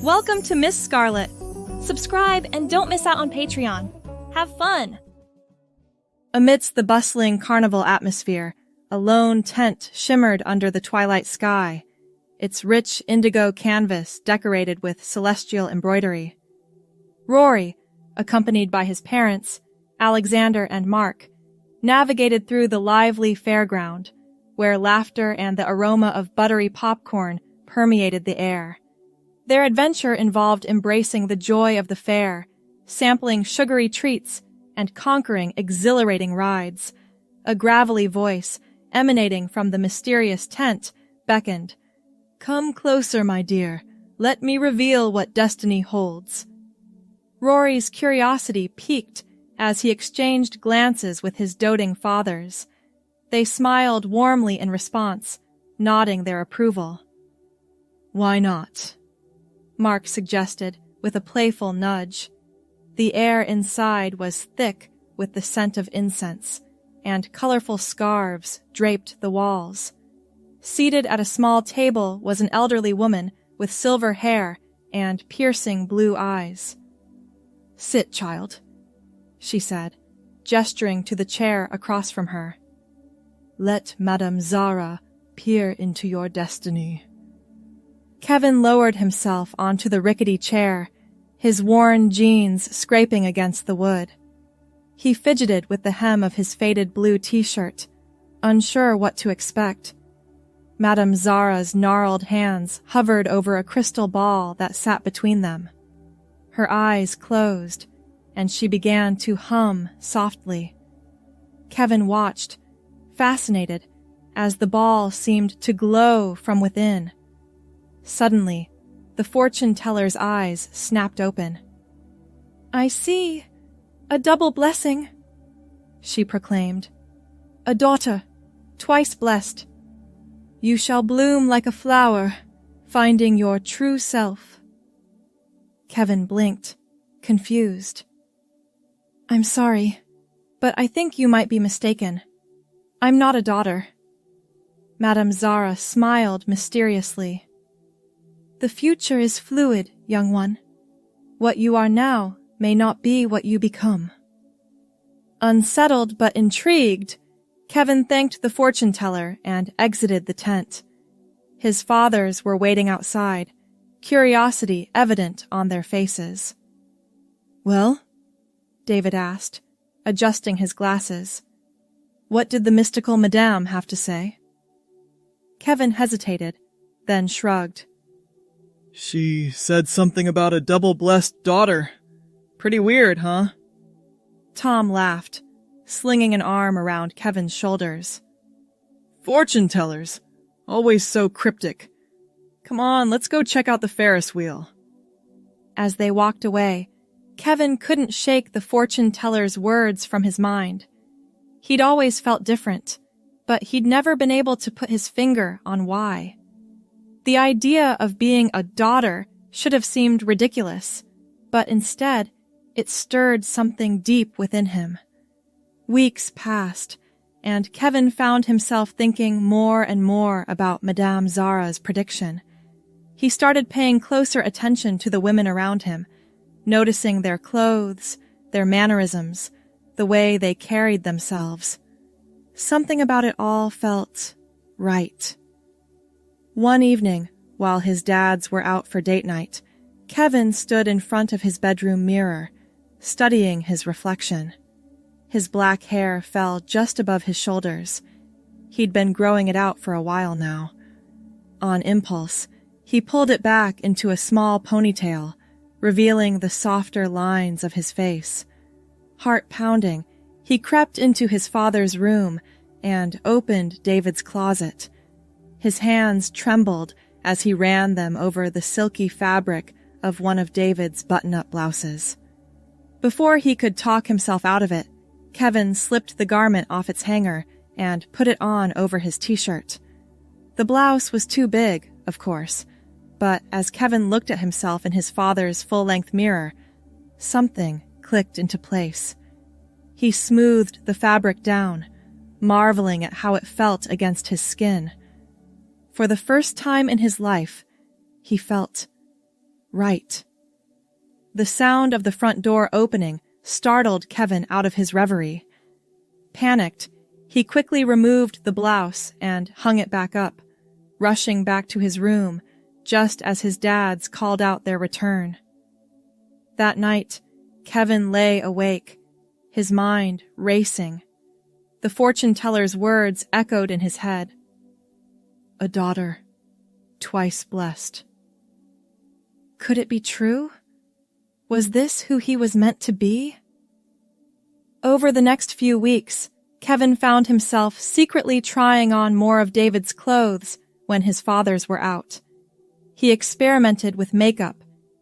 Welcome to Miss Scarlett. Subscribe and don't miss out on Patreon. Have fun! Amidst the bustling carnival atmosphere, a lone tent shimmered under the twilight sky, its rich indigo canvas decorated with celestial embroidery. Rory, accompanied by his parents, Alexander and Mark, navigated through the lively fairground, where laughter and the aroma of buttery popcorn permeated the air. Their adventure involved embracing the joy of the fair, sampling sugary treats, and conquering exhilarating rides. A gravelly voice, emanating from the mysterious tent, beckoned. "Come closer, my dear. Let me reveal what destiny holds." Rory's curiosity piqued as he exchanged glances with his doting fathers. They smiled warmly in response, nodding their approval. "Why not?" Mark suggested with a playful nudge. The air inside was thick with the scent of incense, and colorful scarves draped the walls. Seated at a small table was an elderly woman with silver hair and piercing blue eyes. "Sit, child," she said, gesturing to the chair across from her. "Let Madame Zara peer into your destiny." Kevin lowered himself onto the rickety chair, his worn jeans scraping against the wood. He fidgeted with the hem of his faded blue t-shirt, unsure what to expect. Madame Zara's gnarled hands hovered over a crystal ball that sat between them. Her eyes closed, and she began to hum softly. Kevin watched, fascinated, as the ball seemed to glow from within. Suddenly, the fortune teller's eyes snapped open. "I see a double blessing," she proclaimed. "A daughter, twice blessed. You shall bloom like a flower, finding your true self." Kevin blinked, confused. "I'm sorry, but I think you might be mistaken. I'm not a daughter." Madame Zara smiled mysteriously. "The future is fluid, young one. What you are now may not be what you become." Unsettled but intrigued, Kevin thanked the fortune teller and exited the tent. His fathers were waiting outside, curiosity evident on their faces. "Well?" David asked, adjusting his glasses. "What did the mystical madame have to say?" Kevin hesitated, then shrugged. "She said something about a double-blessed daughter. Pretty weird, huh?" Tom laughed, slinging an arm around Kevin's shoulders. "Fortune tellers, always so cryptic. Come on, let's go check out the Ferris wheel." As they walked away, Kevin couldn't shake the fortune teller's words from his mind. He'd always felt different, but he'd never been able to put his finger on why. The idea of being a daughter should have seemed ridiculous, but instead, it stirred something deep within him. Weeks passed, and Kevin found himself thinking more and more about Madame Zara's prediction. He started paying closer attention to the women around him, noticing their clothes, their mannerisms, the way they carried themselves. Something about it all felt right. One evening, while his dads were out for date night, Kevin stood in front of his bedroom mirror, studying his reflection. His black hair fell just above his shoulders. He'd been growing it out for a while now. On impulse, he pulled it back into a small ponytail, revealing the softer lines of his face. Heart pounding, he crept into his father's room and opened David's closet. His hands trembled as he ran them over the silky fabric of one of David's button-up blouses. Before he could talk himself out of it, Kevin slipped the garment off its hanger and put it on over his t-shirt. The blouse was too big, of course, but as Kevin looked at himself in his father's full-length mirror, something clicked into place. He smoothed the fabric down, marveling at how it felt against his skin. For the first time in his life, he felt Right. The sound of the front door opening startled Kevin out of his reverie. Panicked, he quickly removed the blouse and hung it back up, rushing back to his room just as his dads called out their return. That night, Kevin lay awake, his mind racing. The fortune teller's words echoed in his head. A daughter, twice blessed. Could it be true? Was this who he was meant to be? Over the next few weeks, Kevin found himself secretly trying on more of David's clothes when his father's were out. He experimented with makeup,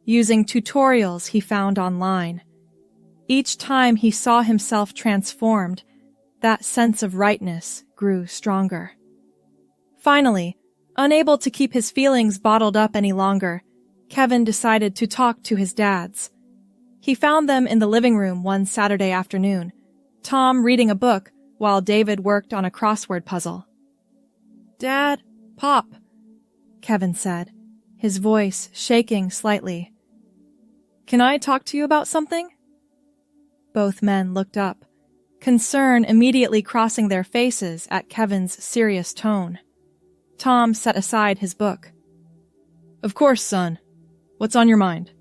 using tutorials he found online. Each time he saw himself transformed, that sense of rightness grew stronger. Finally, unable to keep his feelings bottled up any longer, Kevin decided to talk to his dads. He found them in the living room one Saturday afternoon, Tom reading a book while David worked on a crossword puzzle. "Dad, Pop," Kevin said, his voice shaking slightly. "Can I talk to you about something?" Both men looked up, concern immediately crossing their faces at Kevin's serious tone. Tom set aside his book. "Of course, son. What's on your mind?"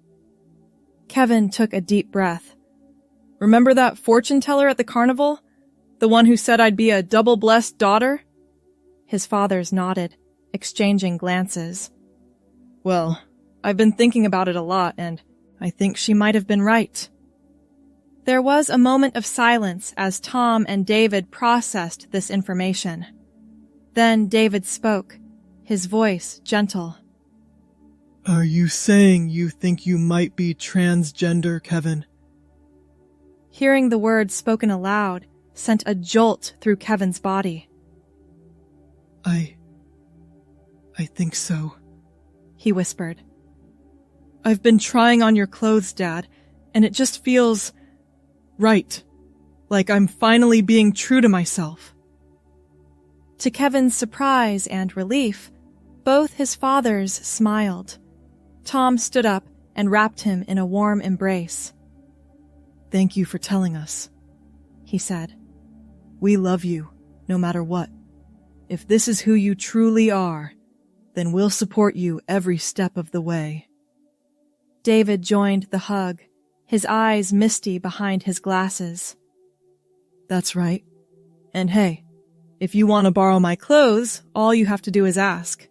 Kevin took a deep breath. "Remember that fortune teller at the carnival? The one who said I'd be a double-blessed daughter?" His fathers nodded, exchanging glances. "Well, I've been thinking about it a lot, and I think she might have been right." There was a moment of silence as Tom and David processed this information. Then David spoke, his voice gentle. Are you saying you think you might be transgender, Kevin? Hearing the words spoken aloud sent a jolt through Kevin's body. I think so, he whispered. I've been trying on your clothes, Dad, and it just feels right. Like I'm finally being true to myself. To Kevin's surprise and relief, both his fathers smiled. Tom stood up and wrapped him in a warm embrace. Thank you for telling us, he said. We love you, no matter what. If this is who you truly are, then we'll support you every step of the way. David joined the hug, his eyes misty behind his glasses. That's right. And hey, if you want to borrow my clothes, all you have to do is ask.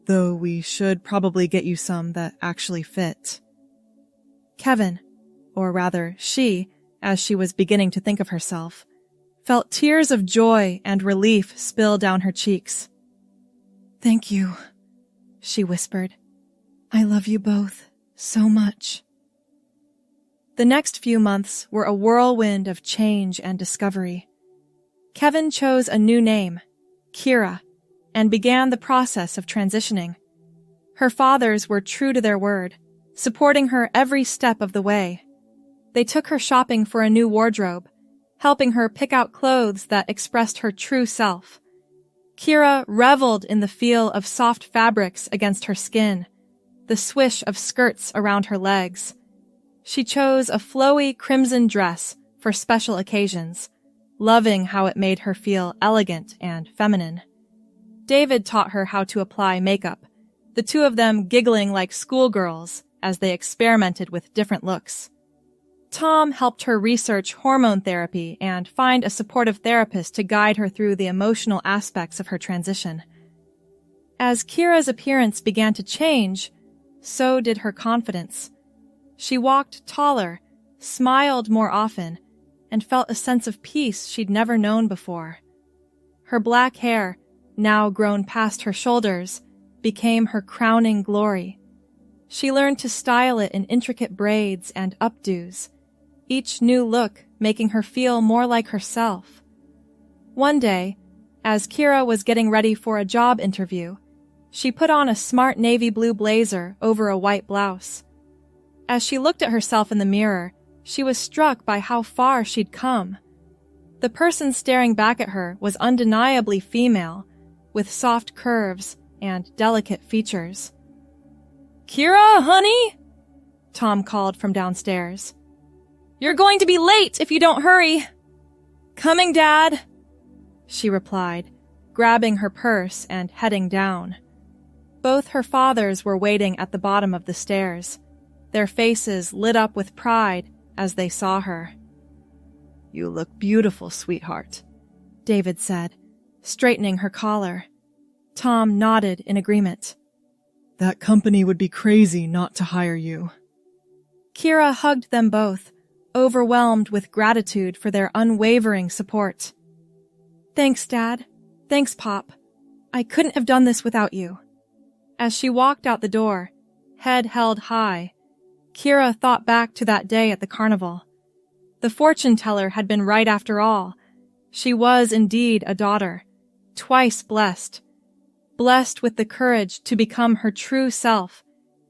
Though we should probably get you some that actually fit. Kevin, or rather she, as she was beginning to think of herself, felt tears of joy and relief spill down her cheeks. Thank you, she whispered. I love you both so much. The next few months were a whirlwind of change and discovery. Kevin chose a new name, Kira, and began the process of transitioning. Her fathers were true to their word, supporting her every step of the way. They took her shopping for a new wardrobe, helping her pick out clothes that expressed her true self. Kira reveled in the feel of soft fabrics against her skin, the swish of skirts around her legs. She chose a flowy crimson dress for special occasions, loving how it made her feel elegant and feminine. David taught her how to apply makeup, the two of them giggling like schoolgirls as they experimented with different looks. Tom helped her research hormone therapy and find a supportive therapist to guide her through the emotional aspects of her transition. As Kira's appearance began to change, so did her confidence. She walked taller, smiled more often, and felt a sense of peace she'd never known before. Her black hair, now grown past her shoulders, became her crowning glory. She learned to style it in intricate braids and updos, each new look making her feel more like herself. One day, as Kira was getting ready for a job interview, she put on a smart navy blue blazer over a white blouse. As she looked at herself in the mirror, she was struck by how far she'd come. The person staring back at her was undeniably female, with soft curves and delicate features. "Kira, honey?" Tom called from downstairs. "You're going to be late if you don't hurry." "Coming, Dad," she replied, grabbing her purse and heading down. Both her fathers were waiting at the bottom of the stairs, their faces lit up with pride as they saw her. "You look beautiful, sweetheart," David said, straightening her collar. Tom nodded in agreement. "That company would be crazy not to hire you." Kira hugged them both, overwhelmed with gratitude for their unwavering support. "Thanks, Dad. Thanks, Pop. I couldn't have done this without you." As she walked out the door, head held high, Kira thought back to that day at the carnival. The fortune teller had been right after all. She was indeed a daughter, twice blessed. Blessed with the courage to become her true self,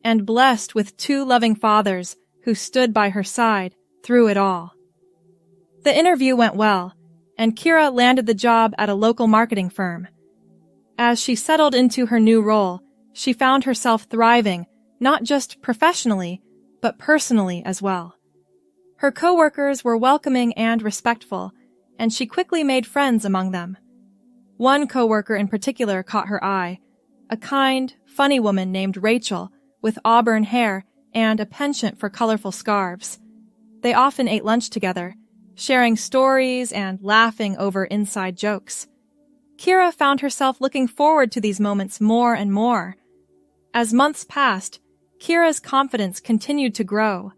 and blessed with two loving fathers who stood by her side through it all. The interview went well, and Kira landed the job at a local marketing firm. As she settled into her new role, she found herself thriving, not just professionally, but personally as well. Her coworkers were welcoming and respectful, and she quickly made friends among them. One coworker in particular caught her eye, a kind, funny woman named Rachel, with auburn hair and a penchant for colorful scarves. They often ate lunch together, sharing stories and laughing over inside jokes. Kira found herself looking forward to these moments more and more. As months passed, Kira's confidence continued to grow.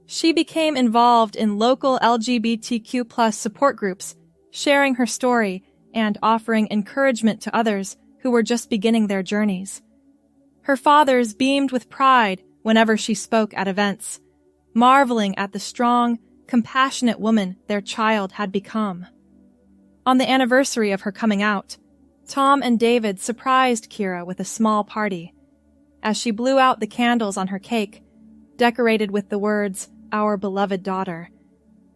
She became involved in local LGBTQ+ support groups, sharing her story and offering encouragement to others who were just beginning their journeys. Her fathers beamed with pride whenever she spoke at events, marveling at the strong, compassionate woman their child had become. On the anniversary of her coming out, Tom and David surprised Kira with a small party. As she blew out the candles on her cake, decorated with the words, "Our beloved daughter,"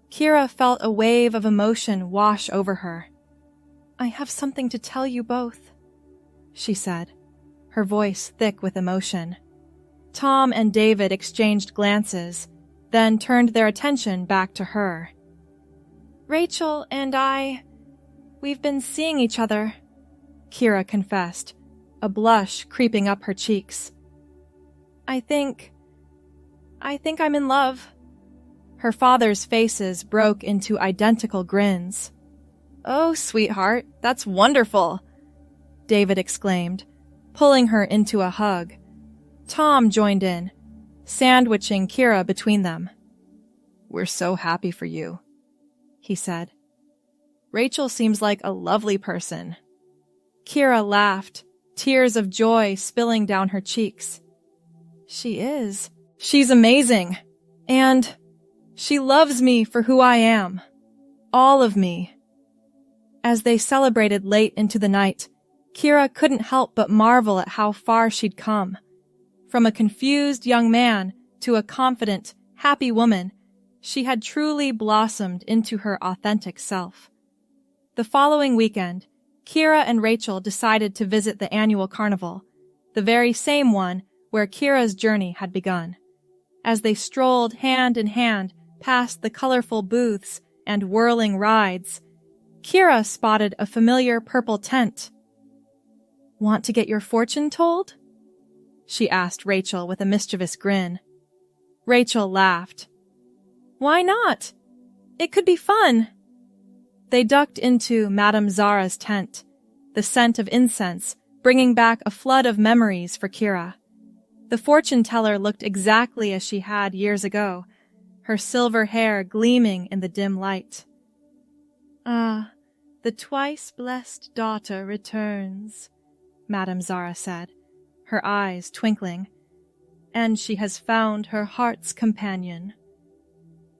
Kira felt a wave of emotion wash over her. "I have something to tell you both," she said, her voice thick with emotion. Tom and David exchanged glances, then turned their attention back to her. "Rachel and we've been seeing each other," Kira confessed, a blush creeping up her cheeks. I think I'm in love." Her father's faces broke into identical grins. "Oh, sweetheart, that's wonderful," David exclaimed, pulling her into a hug. Tom joined in, sandwiching Kira between them. "We're so happy for you," he said. "Rachel seems like a lovely person." Kira laughed, tears of joy spilling down her cheeks. "She is. She's amazing. And she loves me for who I am. All of me." As they celebrated late into the night, Kira couldn't help but marvel at how far she'd come. From a confused young man to a confident, happy woman, she had truly blossomed into her authentic self. The following weekend, Kira and Rachel decided to visit the annual carnival, the very same one where Kira's journey had begun. As they strolled hand in hand past the colorful booths and whirling rides, Kira spotted a familiar purple tent. "Want to get your fortune told?" she asked Rachel with a mischievous grin. Rachel laughed. "Why not? It could be fun." They ducked into Madame Zara's tent, the scent of incense bringing back a flood of memories for Kira. The fortune teller looked exactly as she had years ago, her silver hair gleaming in the dim light. "Ah, the twice-blessed daughter returns," Madame Zara said, her eyes twinkling. "And she has found her heart's companion."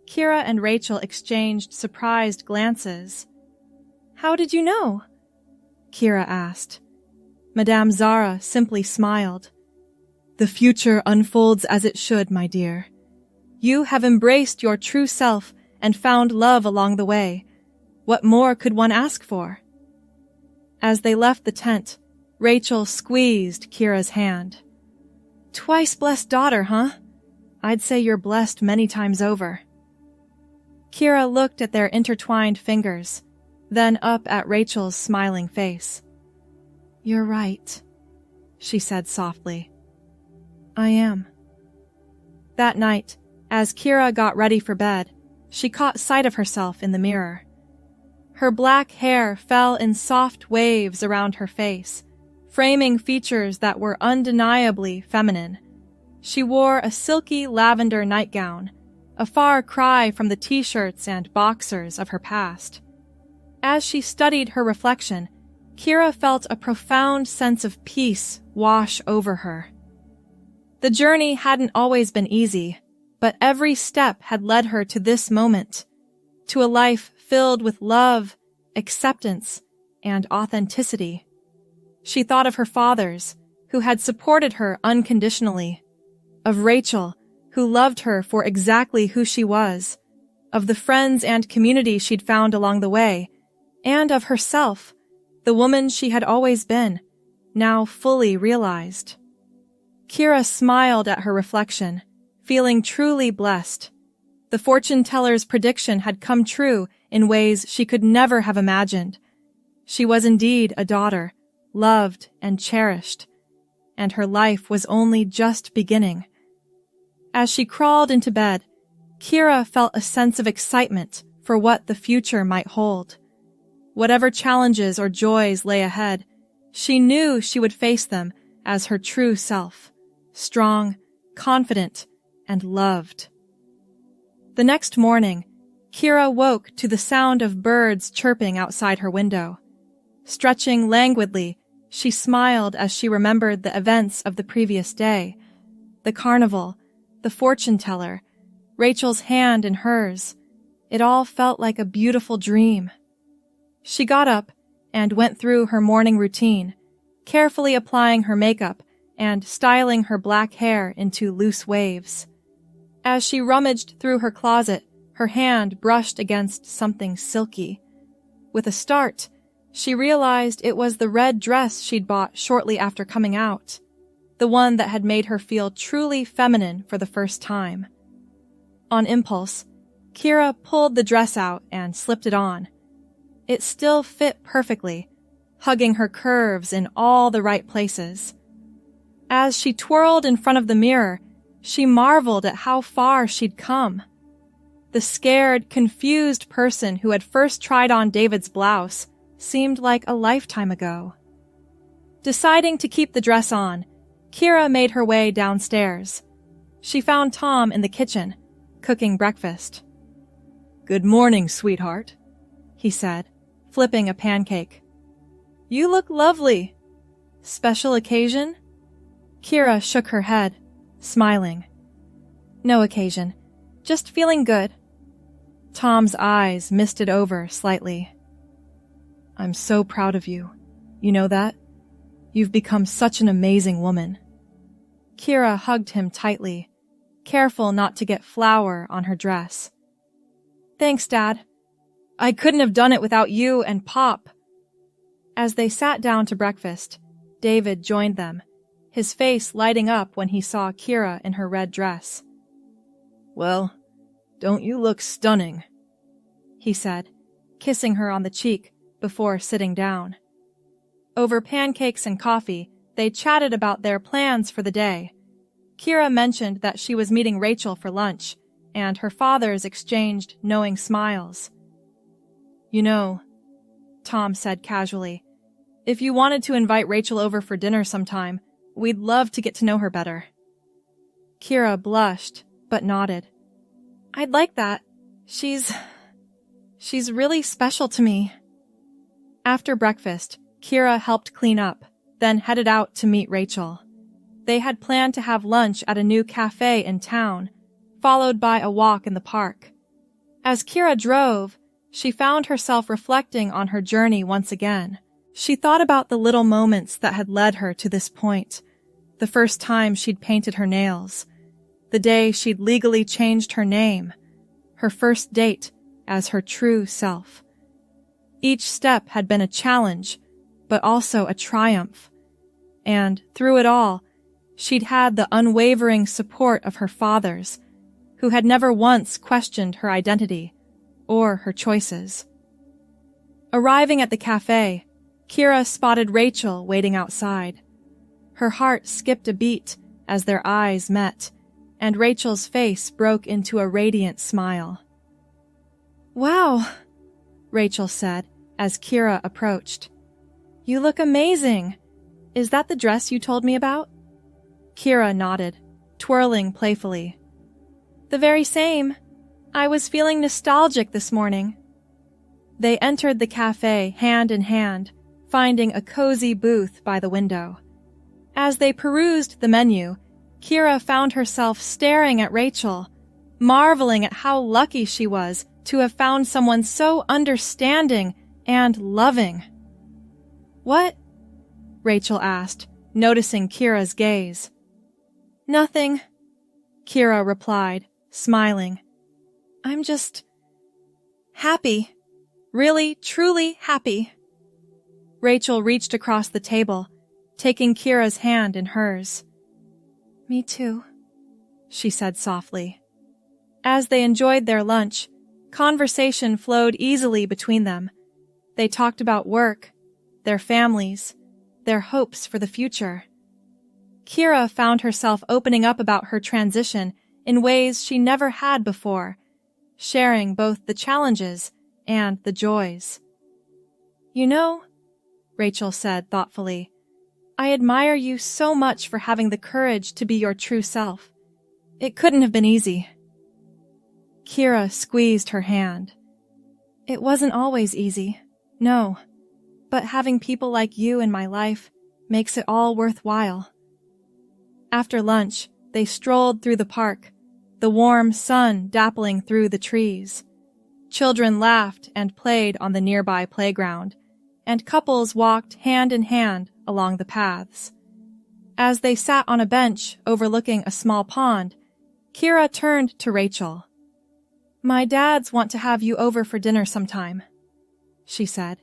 Kira and Rachel exchanged surprised glances. "How did you know?" Kira asked. Madame Zara simply smiled. "The future unfolds as it should, my dear. You have embraced your true self and found love along the way. What more could one ask for?" As they left the tent, Rachel squeezed Kira's hand. "Twice blessed daughter, huh? I'd say you're blessed many times over. Kira looked at their intertwined fingers, then up at Rachel's smiling face. You're right, she said softly. I am. That night, as Kira got ready for bed, she caught sight of herself in the mirror. Her black hair fell in soft waves around her face, framing features that were undeniably feminine. She wore a silky lavender nightgown, a far cry from the t-shirts and boxers of her past. As she studied her reflection, Kira felt a profound sense of peace wash over her. The journey hadn't always been easy, but every step had led her to this moment, to a life filled with love, acceptance, and authenticity. She thought of her fathers, who had supported her unconditionally, of Rachel, who loved her for exactly who she was, of the friends and community she'd found along the way, and of herself, the woman she had always been, now fully realized. Kira smiled at her reflection, feeling truly blessed. The fortune teller's prediction had come true in ways she could never have imagined. She was indeed a daughter, loved and cherished, and her life was only just beginning. As she crawled into bed, Kira felt a sense of excitement for what the future might hold. Whatever challenges or joys lay ahead, she knew she would face them as her true self, strong, confident, and loved. The next morning, Kira woke to the sound of birds chirping outside her window. Stretching languidly, she smiled as she remembered the events of the previous day. The carnival, the fortune teller, Rachel's hand in hers. It all felt like a beautiful dream. She got up and went through her morning routine, carefully applying her makeup and styling her black hair into loose waves. As she rummaged through her closet, her hand brushed against something silky. With a start, she realized it was the red dress she'd bought shortly after coming out, the one that had made her feel truly feminine for the first time. On impulse, Kira pulled the dress out and slipped it on. It still fit perfectly, hugging her curves in all the right places. As she twirled in front of the mirror, she marveled at how far she'd come. The scared, confused person who had first tried on David's blouse seemed like a lifetime ago. Deciding to keep the dress on, Kira made her way downstairs. She found Tom in the kitchen, cooking breakfast. Good morning, sweetheart, he said, flipping a pancake. You look lovely. Special occasion? Kira shook her head, smiling. No occasion, just feeling good. Tom's eyes misted over slightly. I'm so proud of you. You know that? You've become such an amazing woman. Kira hugged him tightly, careful not to get flour on her dress. Thanks, Dad. I couldn't have done it without you and Pop. As they sat down to breakfast, David joined them, his face lighting up when he saw Kira in her red dress. Well, don't you look stunning? He said, kissing her on the cheek before sitting down. Over pancakes and coffee, they chatted about their plans for the day. Kira mentioned that she was meeting Rachel for lunch, and her fathers exchanged knowing smiles. You know, Tom said casually, if you wanted to invite Rachel over for dinner sometime, we'd love to get to know her better. Kira blushed, but nodded. I'd like that. She's really special to me. After breakfast, Kira helped clean up, then headed out to meet Rachel. They had planned to have lunch at a new cafe in town, followed by a walk in the park. As Kira drove, she found herself reflecting on her journey once again. She thought about the little moments that had led her to this point. The first time she'd painted her nails, the day she'd legally changed her name, her first date as her true self. Each step had been a challenge, but also a triumph. And through it all, She'd had the unwavering support of her father's, who had never once questioned her identity or her choices. Arriving at the cafe, Kira spotted Rachel waiting outside. Her heart skipped a beat as their eyes met, and Rachel's face broke into a radiant smile. "Wow," Rachel said as Kira approached. "You look amazing. Is that the dress you told me about?" Kira nodded, twirling playfully. "The very same. I was feeling nostalgic this morning." They entered the cafe hand in hand, finding a cozy booth by the window. As they perused the menu, Kira found herself staring at Rachel, marveling at how lucky she was to have found someone so understanding and loving. "What?" Rachel asked, noticing Kira's gaze. "Nothing," Kira replied, smiling. "I'm just happy. Really, truly happy." Rachel reached across the table, taking Kira's hand in hers. "Me too," she said softly. As they enjoyed their lunch, conversation flowed easily between them. They talked about work, their families, their hopes for the future. Kira found herself opening up about her transition in ways she never had before, sharing both the challenges and the joys. "You know," Rachel said thoughtfully, "I admire you so much for having the courage to be your true self. It couldn't have been easy." Kira squeezed her hand. "It wasn't always easy, no, but having people like you in my life makes it all worthwhile." After lunch, they strolled through the park, the warm sun dappling through the trees. Children laughed and played on the nearby playground, and couples walked hand in hand along the paths. As they sat on a bench overlooking a small pond, Kira turned to Rachel. "My dads want to have you over for dinner sometime," she said.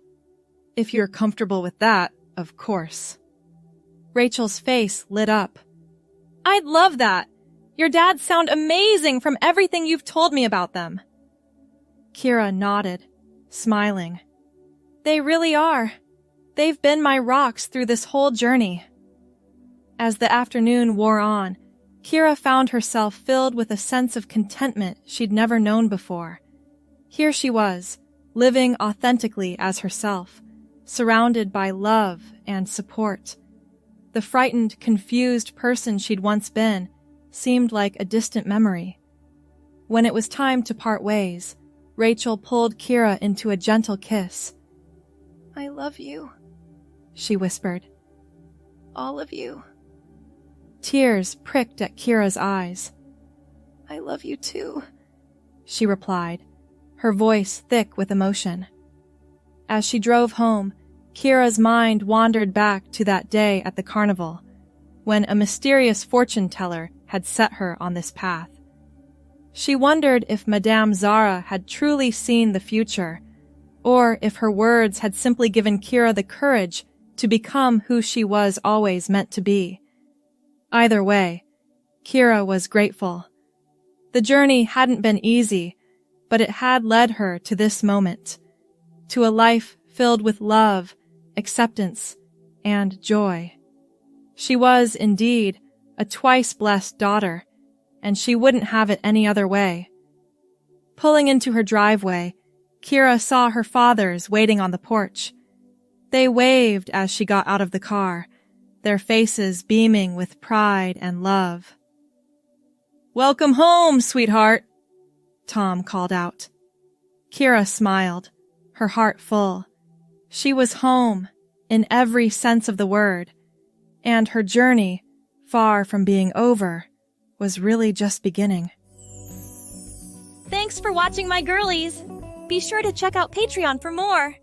"If you're comfortable with that, of course." Rachel's face lit up. "I'd love that. Your dads sound amazing from everything you've told me about them." Kira nodded, smiling. "They really are. They've been my rocks through this whole journey." As the afternoon wore on, Kira found herself filled with a sense of contentment she'd never known before. Here she was, living authentically as herself, surrounded by love and support. The frightened, confused person she'd once been seemed like a distant memory. When it was time to part ways, Rachel pulled Kira into a gentle kiss. "I love you," she whispered. "All of you." Tears pricked at Kira's eyes. "I love you too," she replied, her voice thick with emotion. As she drove home, Kira's mind wandered back to that day at the carnival, when a mysterious fortune teller had set her on this path. She wondered if Madame Zara had truly seen the future, or if her words had simply given Kira the courage to become who she was always meant to be. Either way, Kira was grateful. The journey hadn't been easy, but it had led her to this moment, to a life filled with love, acceptance, and joy. She was, indeed, a twice-blessed daughter, and she wouldn't have it any other way. Pulling into her driveway, Kira saw her fathers waiting on the porch. They waved as she got out of the car, their faces beaming with pride and love. "Welcome home, sweetheart," Tom called out. Kira smiled, her heart full. She was home, in every sense of the word, and her journey, far from being over, was really just beginning. Thanks for watching, my girlies. Be sure to check out Patreon for more.